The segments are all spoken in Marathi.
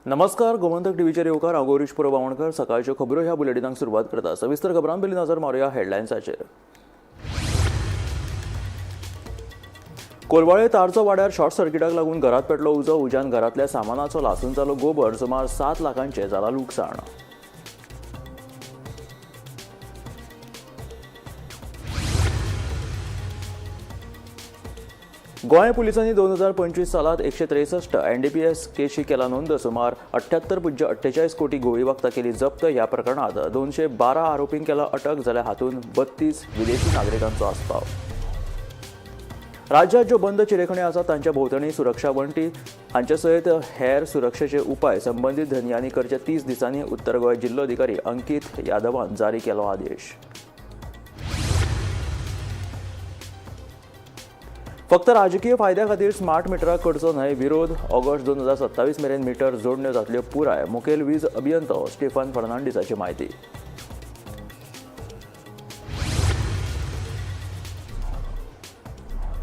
नमस्कार. गोमंतक टीव्हीचे येवकार हांव गौरीश पुरबावणकर. सकाळच्यो खबरो ह्या बुलेटिनाक सुरवात करता. सविस्तर खबरां पयलीं नजर मारूया हेडलायन्साचेर. कोलवाळे तारचो वाड्यार शॉर्ट सर्किटाक लागून घरात पेटलो उजो. उज्यान घरातल्या सामानाचो लासून जालो गोबर. सुमार 7 लाखांचे जाला लुकसाण. गोंय पुलिसांनी 2025 सालांत 163 NDPS केशी केला नोंद. सुमार 78.48 कोटी गोळी वखदां केली जप्त. ह्या प्रकरणात 212 आरोपींक केला अटक. जाल्यार हातूंत 32 विदेशी नागरिकांचो आस्पाव. राज्यात ज्यो बंद चिरेखणी आसात तांच्या भोंवतणी सुरक्षा वण्टी हांचे सयत हेर सुरक्षेचे उपाय संबंधीत धनियांनी करचे 30 दिसांनी उत्तर गोंय जिल्लोधिकारी अंकीत यादवान जारी केलो आदेश. फक्त राजकीय फायद्या खातीर स्मार्ट मिटराक करचो न्हय. विरोध. ऑगस्ट 2027 मेरेन मिटर जोडण्यो जातल्यो पुराय. मुखेल वीज अभियंतो स्टीफन फर्नांडीसाची माहिती.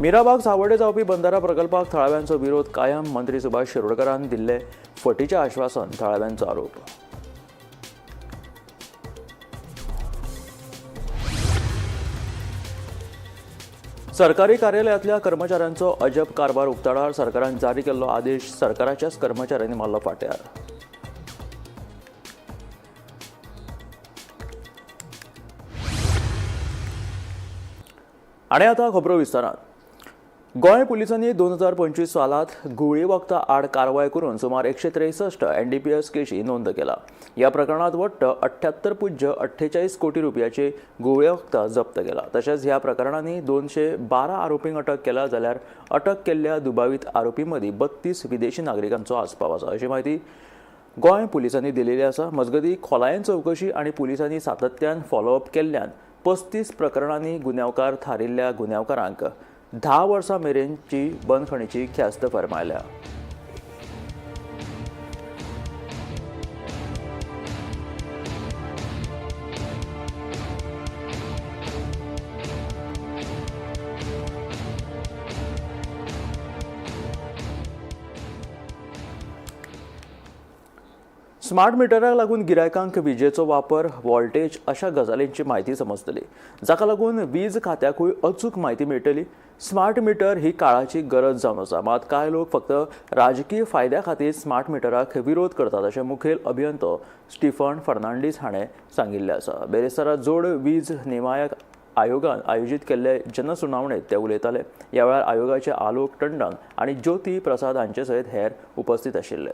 मिराबाग सावड्डे जावपी बंधारा प्रकल्पाक थळाव्यांचो विरोध कायम. मंत्री सुभाष शिरोडकरान दिल्ले फटीचें आश्वासन. थळाव्यांचो आरोप. सरकारी कार्यालयांतल्या कर्मचाऱ्यांचो अजब कारभार उक्ताडार. सरकारान जारी केल्लो आदेश सरकाराच्याच कर्मचाऱ्यांनी मारलो फाट्यार. आनी आतां खबरो विस्तारान. गोंय पुलिसांनी 2025 सालांत गुळी वखदां आड कारवाय करून सुमार 163 NDPS केशी नोंद केला. ह्या प्रकरणात वट्ट 78.48 कोटी रुपयाची गुळी वखदां जप्त केला. तशेंच ह्या प्रकरणांनी 212 आरोपींक अटक केला. जाल्यार अटक केल्ल्या दुबावित आरोपी मदीं 32 विदेशी नागरिकांचो आस्पाव आसा अशी माहिती गोंय पुलिसांनी दिलेली आसा. मजगतीं खोलायेन चवकशी आनी पुलिसांनी सातत्यान फॉलोअप केल्ल्यान 35 प्रकरणांनी गुन्यांवकार थारिल्ल्या गुन्यांवकारांक 10 वर्सां मेरेनची बंदखणीची ख्यास्त फर्मायल्या. स्मार्ट मिटराक लागून गिरायकांक विजेचो वापर, वॉल्टेज अशा गजालींची माहिती समजतली, जाका लागून वीज खात्याकूय अचूक माहिती मेळटली. स्मार्ट मिटर ही काळाची गरज जावन आसा. मात कांय लोक फक्त राजकीय फायद्या खातीर स्मार्ट मिटराक विरोध करतात अशें मुखेल अभियंतो स्टीफन फर्नांडीस हाणें सांगिल्लें आसा. बेरेस्तारा जोड वीज नियामक आयोगान आयोजीत केल्ले जनसुनावणेंत ते उलयताले. ह्या वेळार आयोगाचे आलोक टंडन आनी ज्योती प्रसाद हांचे सयत हेर उपस्थित आशिल्ले.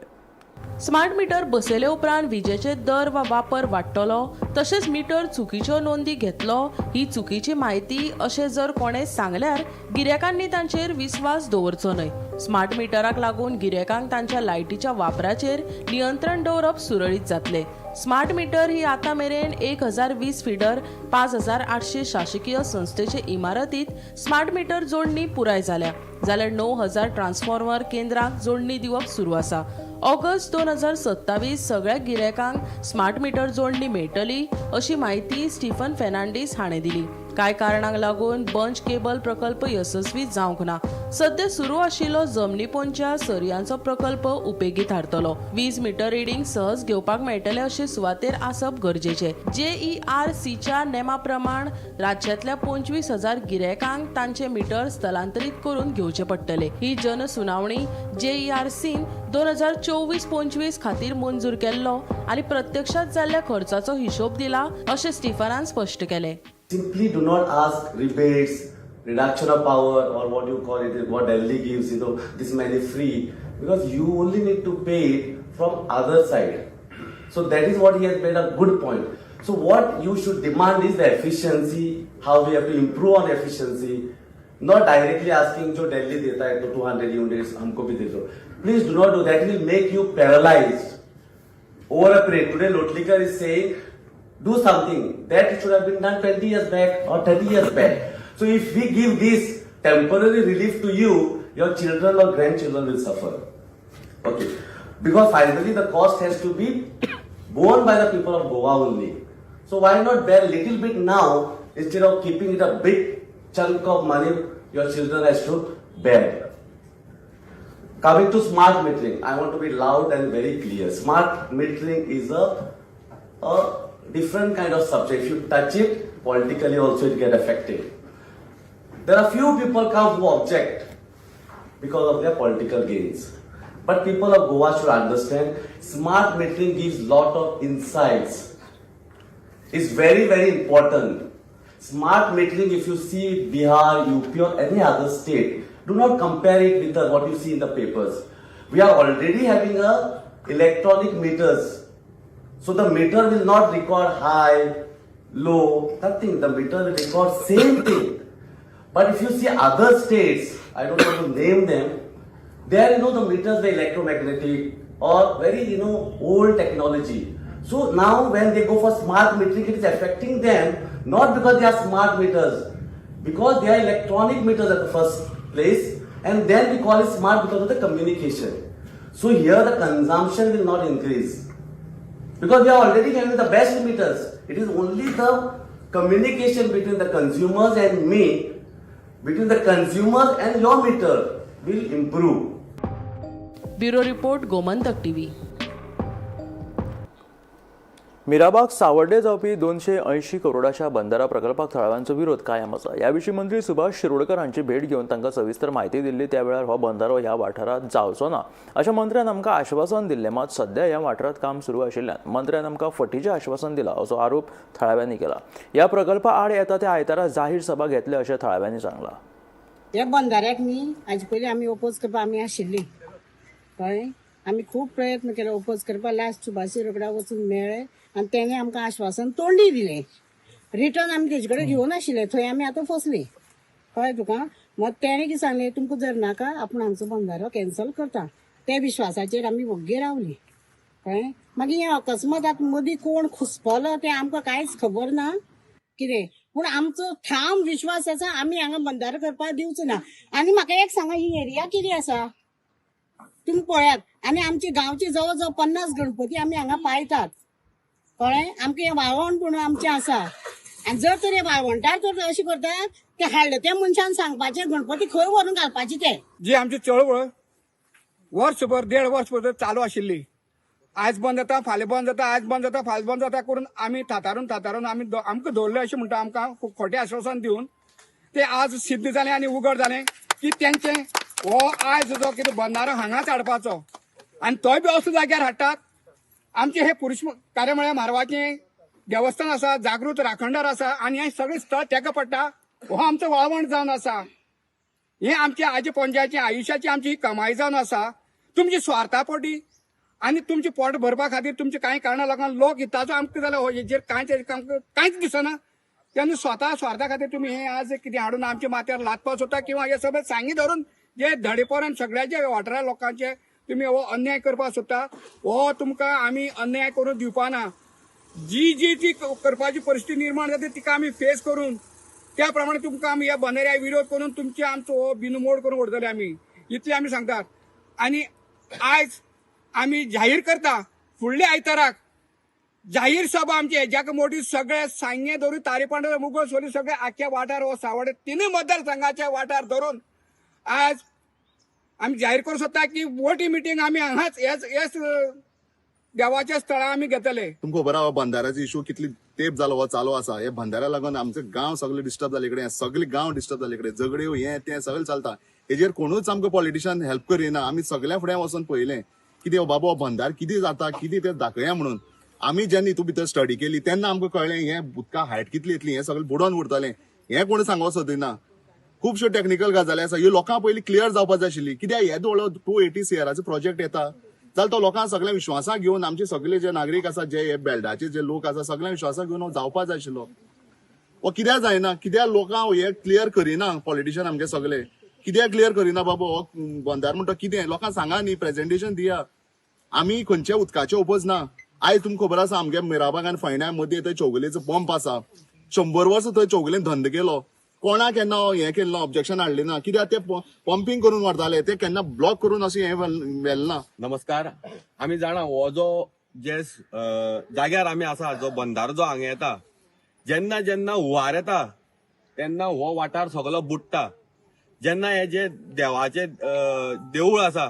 स्मार्ट मीटर बसयले उपरांत विजेचे दर वा वापर वाडटलो. तशेंच मीटर चुकीच्यो नोंदी घेतलो ही चुकीची माहिती अशें जर कोणें सांगल्यार गिरायकांनी तांचेर विस्वास दवरचो न्हय. स्मार्ट मिटराक लागून गिरायकांक तांच्या लायटीच्या वापराचेर नियंत्रण दवरप सुरळीत जातलें. स्मार्ट मीटर ही आतां मेरेन 1020 फिडर 5800 शासकीय संस्थेचे इमारतीत स्मार्ट मीटर जोडणी पुराय जाल्या. जाल्यार 9000 ट्रान्सफॉर्मर केंद्रांक जोडणी दिवप सुरू आसा. ऑगस्ट 2027 सगळ्या गिरायकांक स्मार्ट मीटर जोडणी मेळटली अशी माहिती स्टीफन फर्नांडीस हाणें दिली. कांय कारणांक लागून बंच केबल प्रकल्प यशस्वी जावंक ना. सध्या सुरू आशिल्लो जमनी पोंदच्या सरयांचो प्रकल्प उपेगी थारतलो. वीज मिटर रिडींग सहज घेवपाक मेळटले अशे सुवातेर आसप गरजेचे. JERCच्या नेमा प्रमाण राज्यांतल्या 25,000 गिरायकांक तांचे मिटर स्थलांतरीत करून घेवचे पडटले. ही जनसुनावणी JERCन 2024-25 खातीर मंजूर केल्लो आनी प्रत्यक्षात जाल्ल्या खर्चाचो हिशोब दिला अशें स्टीफनान स्पश्ट केलें. Simply do not ask rebates, reduction of power, or what you call it, what Delhi gives, this many free, because you only need to pay it from other side. So that is what he has made a good point. So what you should demand is the efficiency, how we have to improve on efficiency, not directly asking जो Delhi देता है तो 200 units हमको भी दे दो. Please do not do that. It will make you paralyzed. Over a period. Today Lotlikar is saying do something that should have been done 20 years back or 30 years back. So if we give this temporary relief to you, your children or grandchildren will suffer. Okay. Because finally the cost has to be borne by the people of Goa only. So why not bear little bit now instead of keeping it a big chunk of money your children has to bear. Coming to smart metering, I want to be loud and very clear. Smart metering is a different kind of subject. If you touch it, politically also it get affected. There are few people come who object because of their political gains. But people of Goa should understand, smart metering gives lot of insights. It's very, very important. Smart metering, if you see Bihar, UP or any other state, do not compare it with what you see in the papers. We are already having electronic meters. So the meter will not record high, low, nothing. The meter will record same thing. But if you see other states, I don't want to name them, there the meters are electromagnetic or very old technology. So now when they go for smart metering, it is affecting them not because they are smart meters, because they are electronic meters at the first place, and then we call it smart because of the communication. So here the consumption will not increase because we are already having the best meters. It is only the communication between the consumers and me, between the consumer and your meter will improve. Bureau report Gomantak TV. Mirabag Savarde जावपी 280 करोडाच्या बंदरा प्रकल्पाक थळाव्यांचो विरोध कायम आसा. ह्या विशीं मंत्री सुभाष शिरोडकर हांची भेट घेवन तांकां सविस्तर म्हायती दिल्ली. त्या वेळार हो बंदारो ह्या वाठारांत जावचो ना अशें मंत्र्यान आमकां आश्वासन दिल्लें. मात सध्या ह्या वाठारांत काम सुरू आशिल्ल्यान मंत्र्यान आमकां फटीचें आश्वासन दिलां असो आरोप थळाव्यांनी केला. ह्या प्रकल्पा आड येता त्या आयतारा जाहीर सभा घेतले अशें थळाव्यांनी सांगलां. ह्या बंदाऱ्याक न्ही हाजे पयलीं आमी ओपोज करपा आमी आशिल्लीं कळ्ळें. आमी खूब प्रयत्न केले ओपोज करपा. लास्ट सुभाष शिरोडकरा वचून मेळ्ळे आनी तेणे आमकां आश्वासन तोंडी दिलें. रिटर्न आमी तेजे कडेन घेवन आशिल्ले. थंय आमी आतां फसली कळ्ळें तुका. मग तेणे कितें सांगलें, तुमकां जर नाका आपूण हांचो बंदारो कॅन्सल करता. त्या विश्वासाचेर आमी वग्गे रावली कळ्ळें. मागीर हें अकस्मात आतां मदीं कोण खुसपलो तें आमकां कांयच खबर ना कितें. पूण आमचो ठाम विश्वास आसा आमी हांगा बंदारो करपाक दिवचो ना. आनी म्हाका एक सांगा, ही एरिया कितें आसा तुमी पळयात. आनी आमची गांवची जवळ जवळ 50 गणपती आमी हांगा पायतात कळ्ळें. आमकां हें वाळवण आमचें आसा. आनी जर तर हे वाळवंटार तर अशें करतात ते हाडले त्या मनशान सांगपाचें गणपती खंय व्हरून घालपाची ते. जी आमची चळवळ वर्सभर 1.5 वर्स चालू आशिल्ली. आज बंद जाता, फाल्यां बंद जाता, आज बंद जाता, फाल्यां बंद जाता करून आमी थातारून आमी आमकां दवरलें अशें म्हणटा. आमकां खोटें आश्वासन दिवन ते आज सिद्ध जालें आनी उघड जालें की तेंचें हो आयज जो कितें बंदारो हांगाच हाडपाचो आनी तोय बी असो जाग्यार हाडटात. आमचे हे पुरुष कार्यामळ्या म्हारवाचें देवस्थान आसा, जागृत राखणदार आसा आनी हें सगळें स्थळ तेका पडटा. हो आमचो वाळवण जावन आसा. हें आमच्या आजी पणज्याचें आयुश्याची आमची ही कमाई जावन आसा. तुमची स्वार्था पोटी आनी तुमचे पोट भरपा खातीर तुमचे कांय कारणां लागून लोक हिताचो आमकां जाल्यार हेजेर कांयच दिसना. तेन्ना स्वता स्वार्था खातीर तुमी हें आज कितें हाडून आमच्या माथ्यार लादपाक सोदता किंवा हे सगळें सांगी धरून जे धडेपोरान सगळ्याचे वाठारा लोकांचे तुमी हो अन्याय करपाक सोदता. हो तुमकां आमी अन्याय करून दिवपा ना. जी जी ती करपाची परिस्थिती निर्माण जाता तिका आमी फेस करून त्या प्रमाणे तुमकां आमी ह्या बंदाऱ्याक विरोध करून तुमचे आमचो हो बिनमोड करून उडतले आमी. इतले आमी सांगतात. आनी आयज आमी जाहीर करता फुडल्या आयताराक जाहीर सभा आमची हेज्याक मोठी सगळे सांगे धरून तारीपांडे मुगळ सोली सगळे आख्या वाठार हो सावडे 3 मतदारसंघाचे वाठार धरून आज आमी जाहीर करूं सोदता की मोठी मिटींग आमी हांगाच हेच देवाच्या स्थळार आमी घेतले. तुमकां खबर आहा बंदाऱ्याचो इशू कितली तेप जालो हो चालू आसा. हे बंदाऱ्या लागून आमचे गांव सगळे डिस्टर्ब जाले कडेन, सगळे गांव डिस्टर्ब जाले कडेन, झगड्यो हें तें सगळें चलता. हेजेर कोणूच आमकां पॉलिटिशियन हेल्प करिना. आमी सगळ्या फुडें वचून पळयलें कितें बाबा हो बंदार कितें जाता कितें तें दाखया म्हणून. आमी जेन्ना हितून भितर स्टडी केली तेन्ना आमकां कळ्ळें हें उदका हायट कितली येतली, हें सगळें बुडोवन उरतलें. हें कोण सांगो सोदिना. खुबश्यो टेक्निकल गजाली आसा ह्यो लोकां पयलीं क्लियर जावपाक जाय आशिल्ली. कित्याक हे दोळो 280 CRचो प्रोजेक्ट येता जाल्यार तो लोकांक सगळ्या विश्वासाक घेवन आमचे सगळे जे नागरीक आसा जे हे बेल्टाचे जे लोक आसा सगळ्या विश्वासाक घेवन जावपाक जाय आशिल्लो. हो कित्याक जायना, कित्याक लोकांक हे क्लियर करिना पॉलिटिशियन आमचे सगळे. कित्याक क्लियर करिना बाबा हो बंदार म्हणटा कितें लोकांक सांगा न्ही, प्रेझेंटेशन दिया. आमी खंयच्या उदकाचे ओपोज ना. आयज तुमकां खबर आसा आमगे मिराबाग आनी फोंड्या मदीं थंय चौगुलेचो पंप आसा. 100 वर्स थंय चौगुलेन धंदो केलो. कोणा केन्ना हें केलें ऑब्जेक्शन हाडलें ना. कित्याक ते पंपिंग करून व्हरताले ते केन्ना ब्लॉक करून अशें हें व्हेलें ना. नमस्कार. आमी जाणा हो जो जे जाग्यार आमी आसा जो बंदारो जो हांगा येता जेन्ना जेन्ना हुंवार येता तेन्ना हो वाठार सगळो बुडटा. जेन्ना हे जे देवाचे देवूळ आसा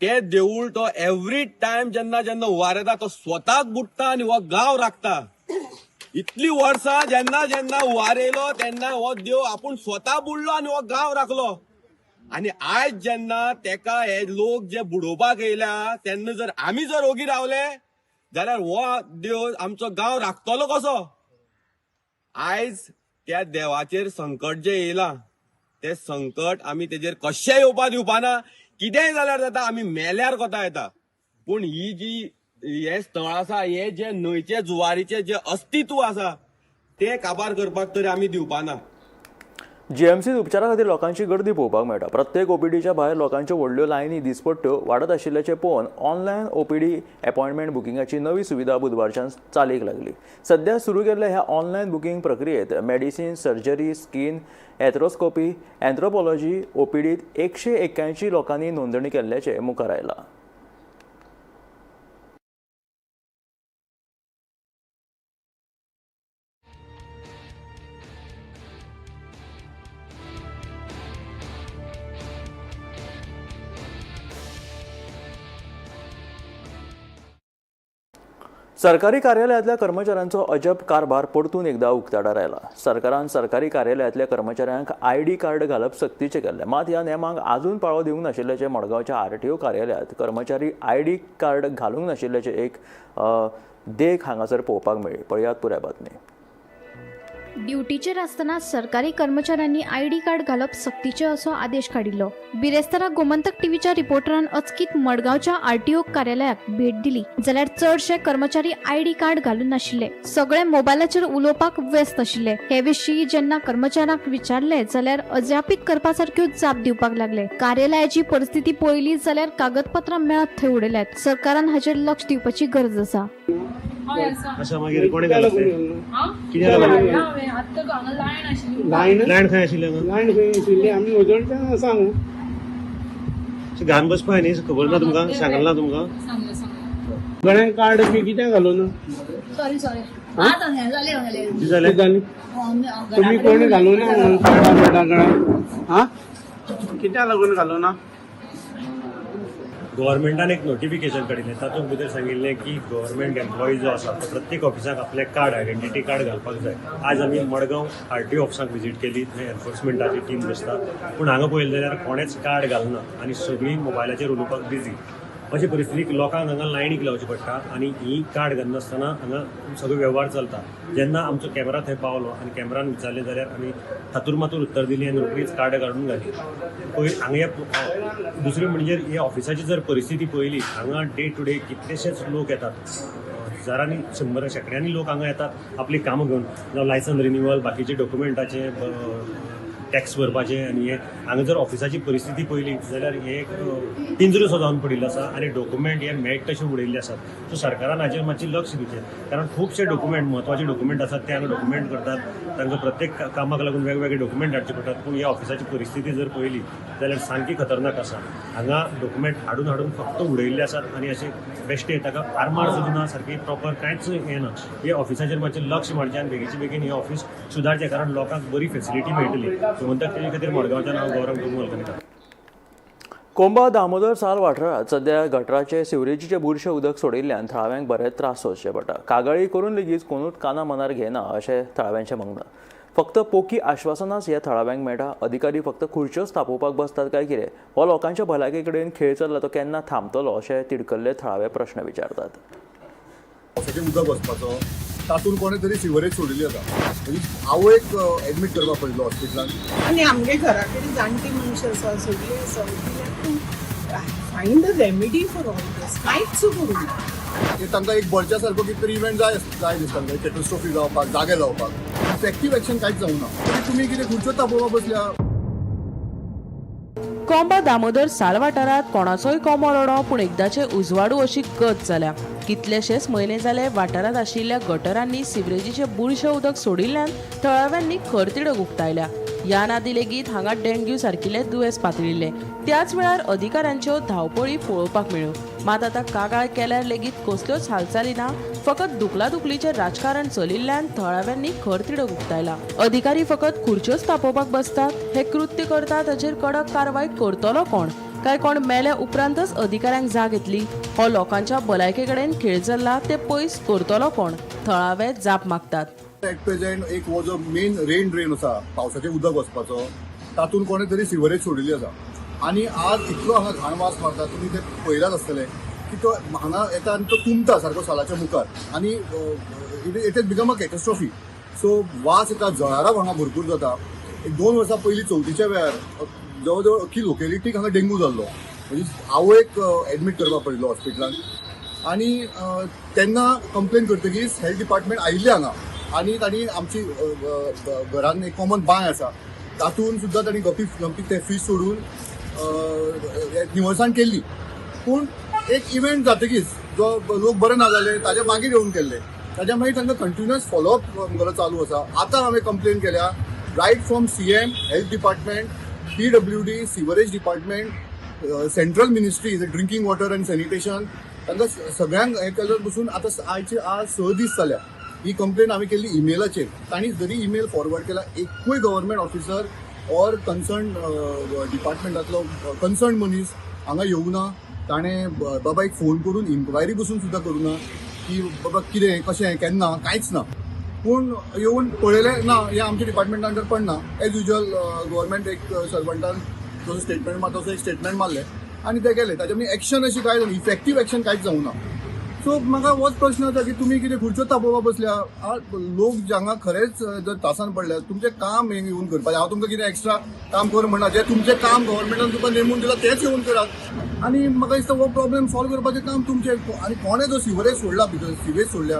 ते देऊळ तो एव्हरी टाइम जेन्ना जेन्ना हुंवार येता तो स्वताक बुडटा आनी हो गांव राखता. इतली वर्सां जेन्ना जेन्ना हुंवार येयलो तेन्ना हो देव आपूण स्वता बुडलो आनी हो गांव राखलो. आनी आयज जेन्ना तेका हे लोक जे बुडोवपाक येयल्या तेन्ना जर आमी जर ओगी रावले जाल्यार हो देव आमचो गांव राखतलो कसो. आयज त्या देवाचेर संकट जे येयलां ते संकट आमी तेजेर कशेंय येवपा दिवपाना. कितेंय जाल्यार जाता, आमी मेल्यार कोता येता, पूण ही जी हे स्थळ आसा, हे जे न्हंयचे जुवारीचे जे अस्तित्व आसा ते काबार करपाक तरी आमी दिवपाना. जीएमसीत उपचारा खातीर लोकांची गर्दी पळोवपाक मेळटा. प्रत्येक ओपीडीच्या भायर लोकांच्यो व्हडल्यो लायनी दिसपट्ट्यो वाडत आशिल्ल्याचे पळोवन ऑनलायन ओपीडी अपॉयंटमेंट बुकिंगाची नवी सुविधा बुधवारच्यान चालीक लागली. सध्या सुरू केल्ल्या ह्या ऑनलायन बुकिंग प्रक्रियेत मेडिसिन, सर्जरी, स्किन, एथ्रोस्कोपी, एन्थ्रोपॉलॉजी ओपीडीत 181 लोकांनी नोंदणी केल्ल्याचे मुखार आयला. सरकारी कार्यालयातल्या कर्मचाऱ्यांचो अजब कारभार परतून एकदा उक्ताडार आयला. सरकारान सरकारी कार्यालयातल्या कर्मचाऱ्यांक आयडी कार्ड घालप सक्तीचे केले. मात ह्या नेमांक अजून पाळो दिवंक नाशिल्ल्याचे मडगांवच्या आरटीओ कार्यालयात कर्मचारी आयडी कार्ड घालूंक नाशिल्ल्याचे एक देख हांगासर पळोवपाक मेळ्ळी. पळयात पुराय बातमी. ड्युटीचेर आसतना सरकारी कर्मचाऱ्यांनी आयडी कार्ड घालप सक्तीचे असो आदेश काडिल्लो. बिरेस्तारा गोमंतक टीव्हीच्या रिपोर्टरान अचकीत मडगांवच्या आरटीओ कार्यालयाक भेट दिली जाल्यार चडशे कर्मचारी आयडी कार्ड घालून नाशिल्ले. सगळे मोबायलाचेर उलोवपाक व्यस्त आशिल्ले. हे विशीं जेन्ना कर्मचाऱ्यांक विचारले जाल्यार अजापीत करपा सारक्यो जाप दिवपाक लागले. कार्यालयाची परिस्थिती पळयली जाल्यार कागदपत्रां मेळत थंय उडयल्यात. सरकारान हाचेर लक्ष दिवपाची गरज आसा. अशा मागीर कोणी घालप कित्याक लायन खंय आशिल्ले आमी ओजोडच्यान सांगू घान बसपाक न्ही खबर ना तुमकां सांगलें ना तुमकां गळ्यान कार्ड बी कित्याक घालून तुम्ही कोणी घालूना कार्डा गळ्यान हा कित्याक लागून घालूना. गव्हर्मेंटान एक नोटिफिकेशन काडिल्लें तातूंत भितर सांगिल्लें की गव्हर्मेंट एम्प्लॉई जो आसा तो प्रत्येक ऑफिसाक आपले कार्ड आयडेंटिटी कार्ड घालपाक जाय. आज आमी मडगांव आरटीओ ऑफिसाक विजीट केली. थंय एनफोर्समेंटाची टीम बसता पूण हांगा पळयलें जाल्यार कोणेच कार्ड घालना आनी सगळीं मोबायलाचेर उलोवपाक बिजी. अशे परिस्थितीक लोकांक हांगा लायनीक लावची पडटा आनी ही कार्ड घालनासतना हांगा सगळो वेव्हार चलता. जेन्ना आमचो कॅमेरा थंय पावलो आनी कॅमेरान विचारलें जाल्यार आमी हातूर मातूर उत्तर दिलीं आनी रोखडीच कार्ड काडून घाली. पळय हांगा दुसरें म्हणजे हे ऑफिसाची जर परिस्थिती पळयली हांगा डे टू डे कितलेशेच लोक येतात. हजारांनी शेकड्यांनी लोक हांगा येतात आपली कामां घेवन, जावं लायसन रिन्युअल, बाकीचे डॉक्युमेंटाचे, टॅक्स भरपाचें. आनी हे हांगा जर ऑफिसाची परिस्थिती पळयली जाल्यार हे एक पिंजरो सो जावन पडिल्लो आसा आनी डॉक्युमेंट हे मेळट तशे उडयल्ले आसात. सो सरकारान हाचेर मातशें लक्ष दिवचें, कारण खुबशे डॉक्युमेंट म्हत्वाचे डॉक्युमेंट आसात ते हांगा डॉक्युमेंट करतात. तांकां प्रत्येक कामाक लागून वेगवेगळे डॉक्युमेंट हाडचे पडटात. पूण ह्या ऑफिसाची परिस्थिती जर पळयली जाल्यार सामकी खतरनाक आसा. हांगा डॉक्युमेंट हाडून हाडून फक्त उडयल्ले आसात आनी अशें बेश्टे ताका आरमार सुद्दां ना, सारकी प्रॉपर कांयच हें ना. हे ऑफिसाचेर मातशें लक्ष मारचें आनी बेगीचे बेगीन हे ऑफिस सुदारचें, कारण लोकांक बरी फेसिलिटी मेळटली. म्हणटात तेजे खातीर मडगांवच्या नांव गौरव कुंवल करता. कोंबा दामोदर साल वाठारात सध्या गटराचे सिवरेजीचे बुरशे उदक सोडिल्ल्यान थळाव्यांक बरे त्रास सोंसचे पडटा. कागाळी करून लेगीत कोणूच काना मनार घेना अशें थळाव्यांचें म्हणणं. फक्त पोकी आश्वासनांच ह्या थळाव्यांक मेळटा. अधिकारी फक्त खुर्च्योच थापोवपाक बसतात काय कितें? हो लोकांच्या भलायके कडेन खेळ चल्ला तो केन्ना थांबतलो अशें तिडकल्ले थळावे प्रश्न विचारतात. उदक वचपाचो तातूंत कोणे तरी सिवरेज सोडिल्ली आसा. हांव एक एडमीट करपाक पडलो हॉस्पिटलान आणि आमगे घरा कडेन जाणटी मनशां आसा सगळीं आसा find the remedy for all these. कांयच करूं ना. तांकां एक बळच्या सारको कितें तरी इव्हेंट जाय दिसता, कॅटस्ट्रॉफी जावपाक, जागे जावपाक. इफेक्टीव एक्शन कांयच जावना. तुमी कितें खुर्च्यो तापोवपाक बसल्या. कोंबा दामोदर साल वाठारात कोणाचोय कोमो रडो पूण एकदाचे उजवाडू अशी गत जाल्या. कितलेशेच म्हयने जाले वाठारात आशिल्ल्या गटरांनी सिवरेजीचे बुरशे उदक सोडिल्ल्यान थळाव्यांनी खरतिडक उक्तायल्या. ह्या नादी लेगीत हांगा डेंग्यू सारकिले दुयेंस पातळिल्ले. त्याच वेळार अधिकाऱ्यांच्यो धांवपळी पळोवपाक मेळ्ळ्यो. मात आतां कागाळ केल्यार लेगीत कसल्योच हालचाली ना. फकत दुखलादुखलीचें राजकारण चलिल्ल्यान थळाव्यांनी खरतिडक उक्तायला. अधिकारी फकत खुर्च्योच तापोवपाक बसतात. हे कृत्य करतात हाचेर कडक कारवाय करतलो कोण? काय कोण मेल्या उपरांतच अधिकाऱ्यांक जाग येतली? हो लोकांच्या भलायके कडेन खेळ चल्ला ते पयस करतलो कोण? थळावे जाप मागतात. एट प्रेझेंट एक हो जो मेन रेन ड्रेन आसा पावसाचें उदक वचपाचो तातूंत कोणें तरी सिवरेज सोडिल्ली आसा आनी आज इतलो हांगा घाण वास मारता. तुमी ते पळयलाच आसतले की तो हांगा येता आनी तो तुंबता सारको सालाच्या मुखार आनी it is become a catastrophe. So वास येता, जळारां हांगा भरपूर जाता. एक 2 वर्सां पयलीं चवथीच्या वेळार जवळ जवळ अख्खी लोकेलिटीक हांगा डेंगू जाल्लो. म्हणजे आवयक एडमीट करपाक पडलो हॉस्पिटलांत आनी तेन्ना कंप्लेन करतकीच हेल्थ डिपार्टमेंट आयिल्ले हांगा आनी तांणी आमची घरान एक कॉमन बांय आसा तातूंत सुद्दां तांणी गप्पी ते फीश सोडून निवळसाण केल्ली. पूण एक इव्हेंट जातकीच जो लोक बरे ना जाले ताजे मागीर येवन केल्ले ताज्या मागीर तांकां कंटिन्युअस फॉलोअप म्हजो चालू आसा. आतां हांवें कंप्लेन केल्या right from CM, health department, PWD, sewerage department, central ministry drinking water and sanitation तांकां सगळ्यांक हें केलें बसून आतां आज 6 दीस जाल्या. ही कंप्लेन हांवें केल्ली ईमेलाचेर. तांणी जरी ईमेल फॉरवर्ड केला एकूय गव्हर्मेंट ऑफिसर ऑर कन्सर्न डिपार्टमेंटांतलो कन्सर्न मनीस हांगा येवना. ताणें बाबा एक फोन करून इन्क्वायरी बसून सुद्दां करूना की बाबा कितें कशें केन्ना कांयच ना. पूण येवन पळयलें ना हें आमच्या डिपार्टमेंटा अंडर पडना. एज युजल गव्हर्मेंट एक सर्वंटान जसो स्टेटमेंट मारता तसो एक स्टेटमेंट मारलें आनी ते गेले. ताच्या मागीर एक्शन अशी कांय जाली, इफेक्टीव एक्शन कांयच जावना. सो म्हाका होच प्रश्न येता की तुमी कितें खुर्च्यो तापोवपाक बसल्या. लोक हांगा खरेंच जर त्रासान पडल्या तुमचें काम हें येवन करपाचें. हांव तुमकां कितें एक्स्ट्रा काम कर म्हणना. जें तुमचें काम गव्हर्मेंटान तुका नेमून दिलां तेंच येवन करात आनी म्हाका दिसता हो प्रॉब्लेम सॉल्व करपाचें काम तुमचें. आनी कोणें जो सिवरेज सोडला भितर सिवेज सोडल्या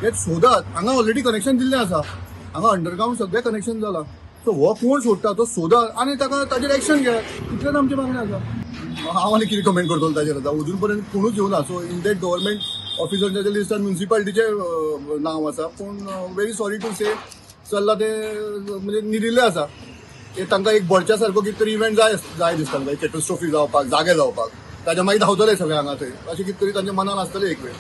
हें सोदात. हांगा ऑलरेडी कनेक्शन दिल्लें आसा, हांगा अंडरग्रावंड सगळें कनेक्शन जालां. सो हो कोण सोडटा तो सोदात आनी ताका ताजेर एक्शन घेयात. इतलेंच आमचें मागणें आसा. हांव आनी कितें कमेंट करतलो ताजेर आतां. अजून पर्यंत कोणूच येवना. सो इन दॅट गव्हर्मेंट ऑफिसरांच्या लिस्टान म्युन्सिपालिटीचें नांव आसा. पूण व्हेरी सॉरी टू से चल्ला ते म्हणजे निरिल्ले आसा. तांकां एक बोडच्या सारको कितें तरी इव्हेंट जाय दिसता तांकां कॅटस्ट्रॉफी जावपाक, जागे जावपाक. ताच्या मागीर धांवतले सगळे हांगा थंय अशें कितें तरी तांच्या मनान आसतलें एक वेळ.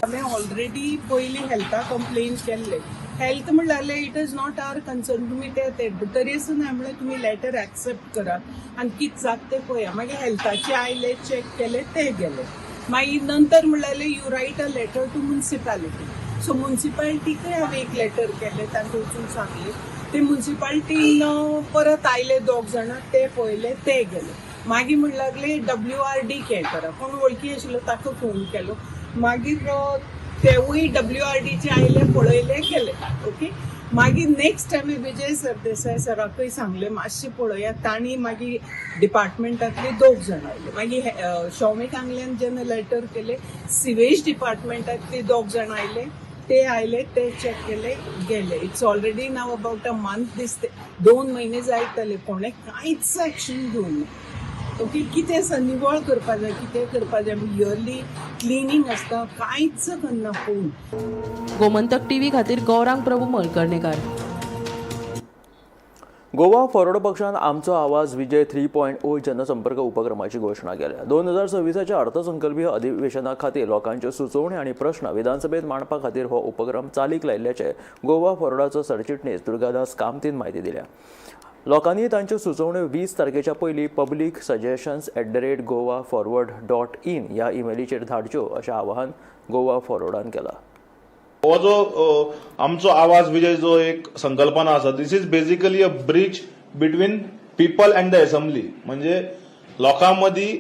हांवें ऑलरेडी पयलीं हेल्था कंप्लेन केल्ले. हेल्थ म्हणल्यार it is not our concern. तुमी ते तरी आसून हांवें म्हणलें तुमी लेटर एक्सेप्ट करात आनी कितें जाता तें पळया. मागीर हेल्थाचे आयले, चॅक केले, ते गेले. मागीर नंतर म्हणलें you write a letter to municipality. So म्युन्सिपालिटीकय हांवें एक लेटर केलें, तांकां वचून सांगलें. ते म्युन्सिपालिटीन परत आयले 2 जाणां, ते पळयले, ते गेले. मागीर म्हणूंक लागले WRD हें करा. कोण वळखी आशिल्लो ताका फोन केलो. मागीर तेवूय WRDचे आयले, पळयले, गेले. ओके. मागीर नेक्स्ट हांवें विजय सरदेसाय सराकय सांगलें मातशें पळयात. तांणी मागीर डिपार्टमेंटांतले 2 जाण आयले. मागीर शौमिक कांगल्यान जेन्ना लेटर केले सिवेज डिपार्टमेंटांतले 2 जाण आयले. ते चॅक केले, गेले. It's already now about a month दिसते. 2 महिने जायतले. कोणें कांयच एक्शन घेवना. ओके. कितें आसा निवळ करपा जाय, कितें करपा जाय. इयरली क्लिनिंग आसता, कांयच करना कोण. गोमंतक TV खातीर गौरांग प्रभू मळकर्णेकार. गोवा फॉरवर्ड पक्षान आमचो आवाज विजय 3.0 जनसंपर्क उपक्रमाची घोषणा केल्या. 2026च्या अर्थसंकल्पीय अधिवेशना खातीर लोकांच्यो सुचोवणी आनी प्रश्न विधानसभेत मांडपा खातीर हो उपक्रम चालीक लायिल्ल्याचे गोवा फॉरवर्डाचो सरचिटणीस दुर्गादास कामतीन म्हायती दिल्या. लोकांनी तांच्यो सुचोवण्यो 20 तारखेच्या पयलीं public@govaforward.in ह्या ईमेलीचेर धाडच्यो अशें आवाहन गोवा फॉरवर्डान केलां. हो जो आमचो आवाज विजय जो एक संकल्पना आसा this is basically a bridge between people and the assembly. म्हणजे लोकां मदीं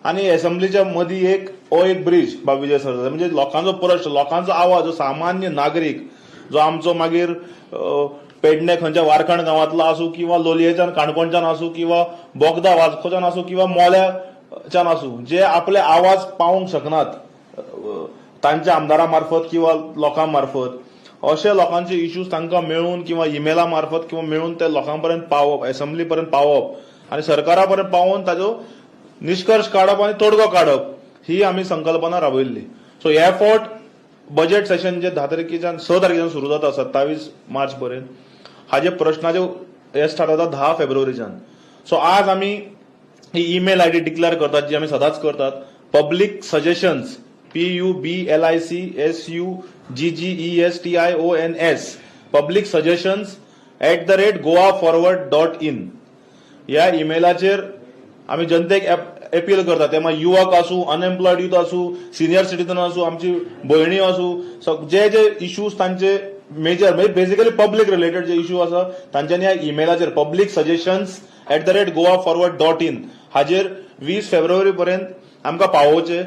आनी असेंब्लीच्या मदीं एक ब्रिज बा विजय सर. म्हणजे लोकांचो प्रश्न, लोकांचो आवाज जो सामान्य नागरीक जो आमचो मागीर पेडणे खंयच्या वारखंड गांवांतलो आसूं किंवा लोलयेच्यान काणकोणच्यान आसूं किंवा बोगदा वास्कोच्यान आसूं किंवा मोल्याच्यान आसूं, जे आपले आवाज पावोवंक शकनात तांच्या आमदारां मार्फत किंवा लोकां मार्फत, अशे लोकांचे इश्यूज तांकां मेळून किंवा इमेला मार्फत किंवा मेळून ते लोकां पर्यंत पावप, असेंब्ली पर्यंत पावप आनी सरकारा पर्यंत पावोवन ताजो निश्कर्श काडप आनी तोडगो काडप ही आमी संकल्पना राबयल्ली. सो हे फावट बजेट सेशन जे 6 तारखेच्यान सुरू जाता 27 मार्च पर्यंत, हाजे प्रश्नाचे हे स्टार्ट जाता 10 फेब्रुवारीच्यान. सो आज आमी ही ईमेल ID डिक्लेअर करतात जी आमी सदांच करतात. Public suggestions PUBLICSUGGESTIONS public suggestions @goaforward.in ह्या ईमेलाचेर आमी जनतेक अपील करता, ते मागीर युवक आसूं, अनएम्प्लॉयड यूथ आसूं, सिनियर सिटीजन आसूं, आमची भयणी आसूं, जे जे इश्यूज तांचे मेजर म्हणजे बेसिकली पब्लीक रिलेटेड जे इश्यू आसा तांच्यांनी ह्या ईमेलाचेर publicsuggestions@goaforward.in हाजेर 20 फेब्रुवारी पर्यंत आमकां पावोवचे,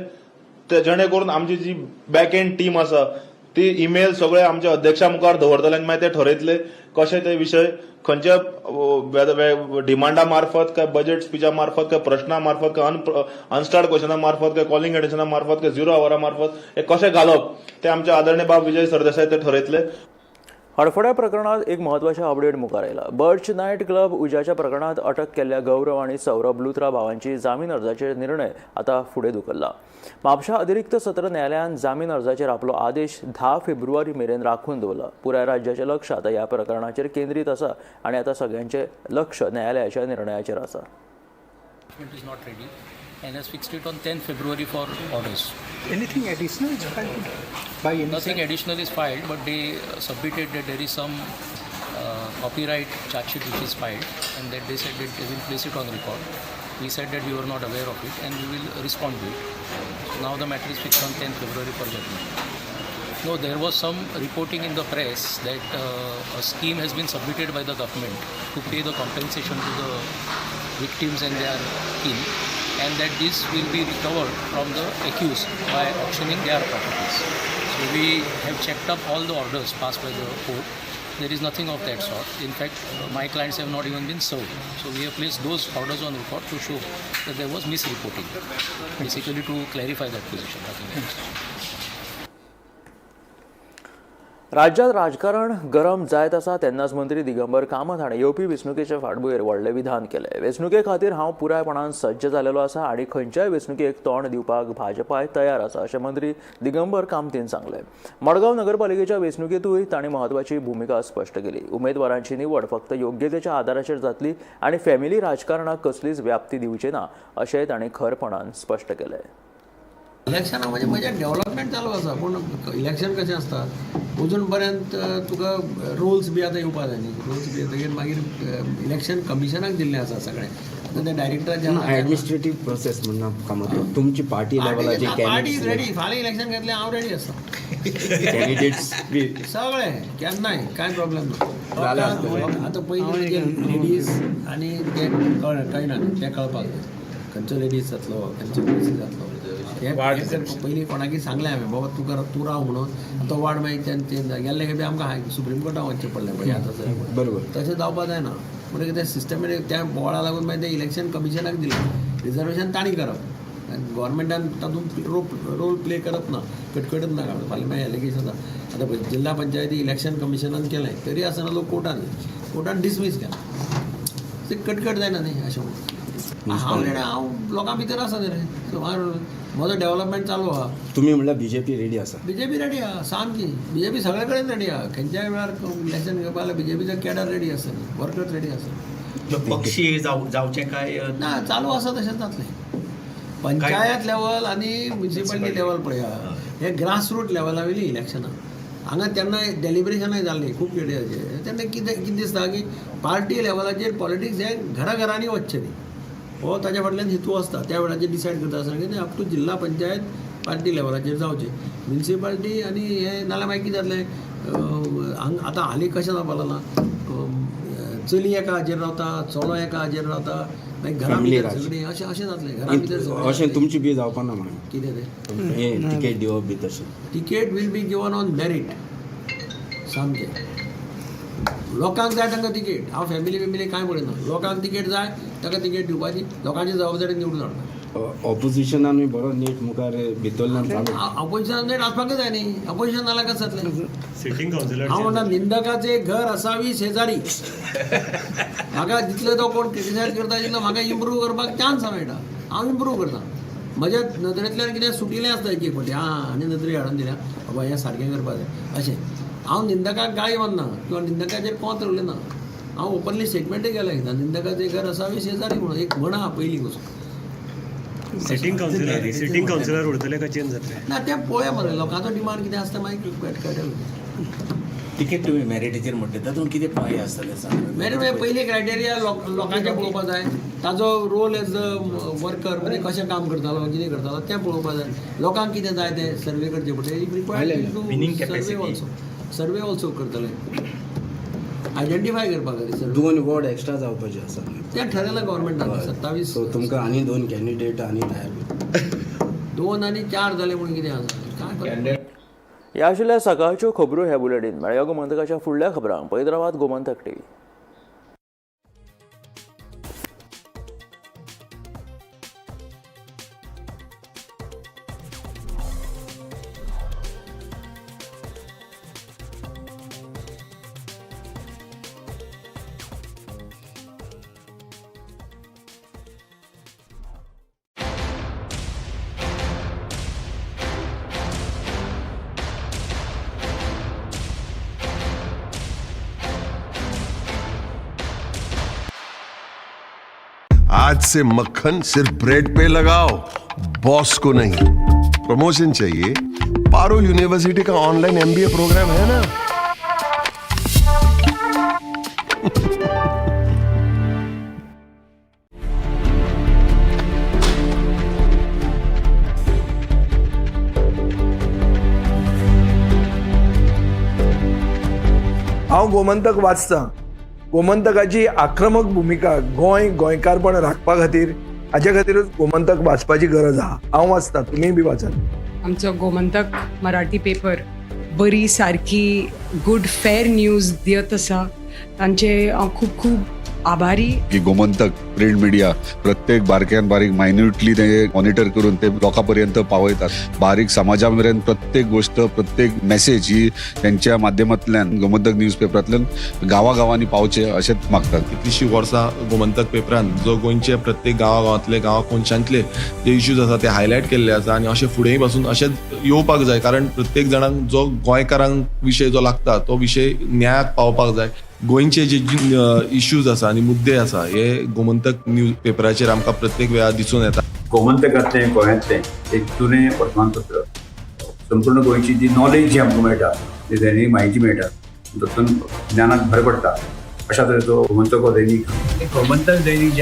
जेणे करून आमची जी बॅक एंड टीम आसा ती ईमेल सगळे आमच्या अध्यक्षा मुखार दवरतले आनी मागीर ते ठरयतले कशे ते विशय खंयच्या डिमांडा मार्फत काय बजेट स्पिचा मार्फत काय प्रश्ना मार्फत काय अनस्टार्ड क्वेश्चना मार्फत काय कॉलिंग एडिशना मार्फत काय 0 आवरा मार्फत हे कशे घालप ते आमचे आदरणीय बाब विजय सरदेसाय ते ठरयतले. हडफड्या प्रकरणात एक महत्वाचे अपडेट मुखार आयला. बर्च नायट क्लब उज्याच्या प्रकरणात अटक केल्ल्या गौरव आणि सौरभ लुथरा भावांची जामीन अर्जाचेर निर्णय आता फुडें धुकल्ला. म्हापशा अतिरिक्त सत्र न्यायालयान जामीन अर्जाचेर आपलो आदेश 10 फेब्रुवारी मेरेन राखून दवरला. पुराय राज्याचे लक्ष आता ह्या प्रकरणाचेर केंद्रीत आसा आणि आता सगळ्यांचे लक्ष न्यायालयाच्या निर्णयाचेर आसा. is not ready and has fixed it on 10th February for orders. Anything additional is filed by any Nothing additional is filed, but they submitted that there is some copyright charge sheet which is filed, and that they said that they will place it on record. We said that we were not aware of it and we will respond to it. So now the matter is fixed on 10th February for judgment. No, there was some reporting in the press that a scheme has been submitted by the government to pay the compensation to the victims and their kin, and that this will be recovered from the accused by auctioning their properties. So we have checked up all the orders passed by the court. There is nothing of that sort. In fact, my clients have not even been served. So we have placed those orders on record to show that there was misreporting, basically to clarify that position. Nothing else. राज्यात राजकारण गरम जायत आसा तेन्नाच मंत्री दिगंबर कामत हाणें येवपी वेंचणुकेचे फाटभुंयेर व्हडलें विधान केलें. वेंचणुके खातीर हांव पुरायपणान सज्ज जालेलो आसा आनी खंयच्याय वेंचणुकेक तोंड दिवपाक भाजपाय तयार आसा अशें मंत्री दिगंबर कामतीन सांगलें. मडगांव नगरपालिकेच्या वेंचणुकेंतूय तांणी म्हत्वाची भुमिका स्पश्ट केली. उमेदवारांची निवड फक्त योग्यतेच्या आदाराचेर जातली आनी फॅमिली राजकारणाक कसलीच व्याप्ती दिवचे ना अशेंय तांणी खरपणान स्पश्ट केलें. इलेक्शन म्हणजे मजा डेव्हलपमेंट चालू आसा, पूण इलेक्शन कशें आसता अजून पर्यंत तुका रुल्स बी आतां येवपा जाय न्ही. रुल्स बी येतकीर मागीर इलेक्शन कमिशनाक दिल्लें आसा सगळें. आतां ते डायरेक्टर एडमिनिस्ट्रेटीव प्रोसेस म्हणून तुमची पार्टी लेवलाची पार्टी रेडी, फाल्यां इलेक्शन घेतलें हांव रेडी आसा. कॅन्डिडेट्स बी सगळें केन्नाय कांय प्रॉब्लेम ना. आतां पयलीं लेडीज आनी ते कळना तें कळपाक जाय खंयचो लेडीज जातलो खंयचो पयलीं जातलो. हे पयलीं कोणाकी सांगलें हांवें बाबा तूं राव म्हणून तो वाड मागीर चेंज गेल्ले खेपे आमकां सुप्रीम कोर्टाक वचचें पडलें पळय. आतां बरोबर तशें जावपा जायना. म्हणटकीर कितें सिस्टमॅटीक त्या बोवाळा लागून मागीर तें इलेक्शन कमिशनाक दिलें. रिजर्वेशन तांणी करप, गोवोरमेंटान तातूंत रोल प्ले करप ना, कटकटच नाका. फाल्यां मागीर एलिगेशन जाता. आतां जिल्ला पंचायती इलेक्शन कमिशनान केलें तरी आसतना लोक कोर्टान डिसमीस केला. ते कटकट जायना न्ही अशें म्हणून. हांव लोकां भितर आसा न्ही रे. म्हजो डेव्हलपमेंट चालू आहा. तुम्ही म्हणल्यार बीजेपी रेडी आसा. बीजेपी रेडी आहा सामकी. बीजेपी सगळे कडेन रेडी आहा. खंयच्याय वेळार इलेक्शन घेवपा जाल्यार बीजेपीचो कॅडर रेडी आसा, वर्कर्स रेडी आसा. पक्षी जावचे काय ना चालू आसा तशेंच जातलें. पंचायत लेवल आनी म्युनिसिपालिटी लेवल पळया, हे ग्रासरूट लेवला वयली इलेक्शनां. हांगा तेन्ना डेलिब्रेशनाय जाल्लीं खूब पिड्याचेर. तेन्ना कितें दिसता की पार्टी लेवलाचेर पॉलिटिक्स हे घराघरांनी वचचें न्ही. हो ताच्या फाटल्यान हेतू आसता. त्या वेळाचेर डिसायड करता आसतना की अप टू जिल्ला पंचायत पार्टी लेवलाचेर जावचें. म्युनिसिपालिटी आनी हे नाल्यार मागीर कितें जातलें आतां हालीं कशें जावपा लागलां, चली एका हाजेर रावता, चलो एका हाजेर रावता, मागीर घरा भितर सगळीं अशें जातलें. घरा भितर अशें तुमची बी जावपा ना म्हणून कितें तें तिकेट दिवप बी तशें. Ticket will be given on merit. सामकें लोकांक जाय तांकां तिकेट. हांव फॅमिली कांय पळयना. लोकांक तिकेट जाय ताका तिकेट दिवपाची. लोकांची जबाबदारी निवडून हाडटा. ऑपोजिशनानूय बरो नीट मुखार भितरल्यान चालू. ऑपोजिशन नीट आसपाकच जाय न्ही. ऑपोजिशन नाल्यार कशें जातलें. सिटींग कावन्सिलर हांव म्हणटा निंदकाचे घर असावी शेजारी. म्हाका जितलो तो कोण क्रिटिसायज करता तितलो म्हाका इम्प्रूव करपाक चान्स मेळटा. हांव इम्प्रूव करता. म्हज्या नदरेंतल्यान कितें सुटिल्लें आसता एक फावटी आनी नदरी हाडून दिल्या बाबा हें सारकें करपाक जाय अशें. हांव निंदकाक गाळी मारना किंवा निंदकाचेर कोंत उलयना. हांव ओपनली स्टेटमेंटूय केला एकदां, निंदकाचें घर असावी शेजारी म्हणून एक म्हण आहा पयलीं वचून. सिटींग कावन्सिलर उरतले काय चेंज जातले ना तें पळोवया मरे. लोकांचो डिमांड कितें आसता मागीर कळटलें. तिकेट तुमी मेरिटीचेर म्हणटा तातूंत कितें पांय आसतले सांग. मेरीट पयलीं क्रायटेरिया लोकांचें पळोवपा जाय. ताजो रोल एज अ वर्कर म्हणजे कशें काम करतालो कितें करतालो तें पळोवपाक जाय. लोकांक कितें जाय तें सर्वे करचे पडटलें. सर्वे ऑल्सो करतले आयडेंटिफाय करपा खातीर 2 वॉर्ड एक्स्ट्रा जावपाचे आसा. तें ठरयलां गव्हर्मेंटान 27. सो तुमकां आनी 2 कॅन्डिडेट आनी तयार 2 आनी 4 जाले म्हणून कितें आसा काय. ह्या आशिल्ल्या सकाळच्यो खबरो ह्या बुलेटीन. मेळया गोमंतकाच्या फुडल्या खबरांक पळयत रावात गोमंतक टीव्ही. आज से मक्खन सिर्फ ब्रेड पे लगाओ, बॉस को नहीं. प्रमोशन चाहिए? पारुल यूनिवर्सिटी का ऑनलाइन MBA प्रोग्राम है ना. हांव गोमंतक वाचतां. गोमंतकाची आक्रमक भूमिका गोंयकारपण राखपा खातीर हाचे खातीरच गोमंतक वाचपाची गरज आहा. हांव वाचतां, तुमीय बी वाचात. आमचो गोमंतक मराठी पेपर बरी सारकी गुड फेर न्यूज दियत आसा. तांचे हांव खूब खूब आभारी. की गोमंतक प्रिंट मिडिया प्रत्येक बारक्यान बारीक मायन्युटली ते मॉनिटर करून ते लोकांपर्यंत पावयतात. बारीक समाजा मेरेन प्रत्येक गोष्ट प्रत्येक मेसेज ही त्यांच्या माध्यमांतल्यान गोमंतक न्यूज पेपरांतल्यान गांवागांवांनी पावचे अशेंच मागतात. कितलींशीं वर्सां गोमंतक पेपरान जो गोंयचे प्रत्येक गांवागांवांतले गांवांकोनशांतले जे इश्यूज आसा ते हायलायट केल्ले आसा आनी अशें फुडेंय पासून अशेंच येवपाक जाय. कारण प्रत्येक जाणांक जो गोंयकारांक विशय जो लागता तो विशय न्यायाक पावपाक जाय. गोंयचे जे इश्यूज आसा आनी मुद्दे आसा हे गोमंतक न्यूज पेपराचेर आमकां प्रत्येक वेळार दिसून येता. गोमंतकांतलें गोंयांतलें एक जुनें वर्तमानपत्र. संपूर्ण गोंयची जी नॉलेज जी आमकां मेळटा ती दैनीक म्हायती मेळटा तातूंत ज्ञानाक भर पडटा अशा तरेचो गोमंतक हो दैनीक. गोमंतक दैनीक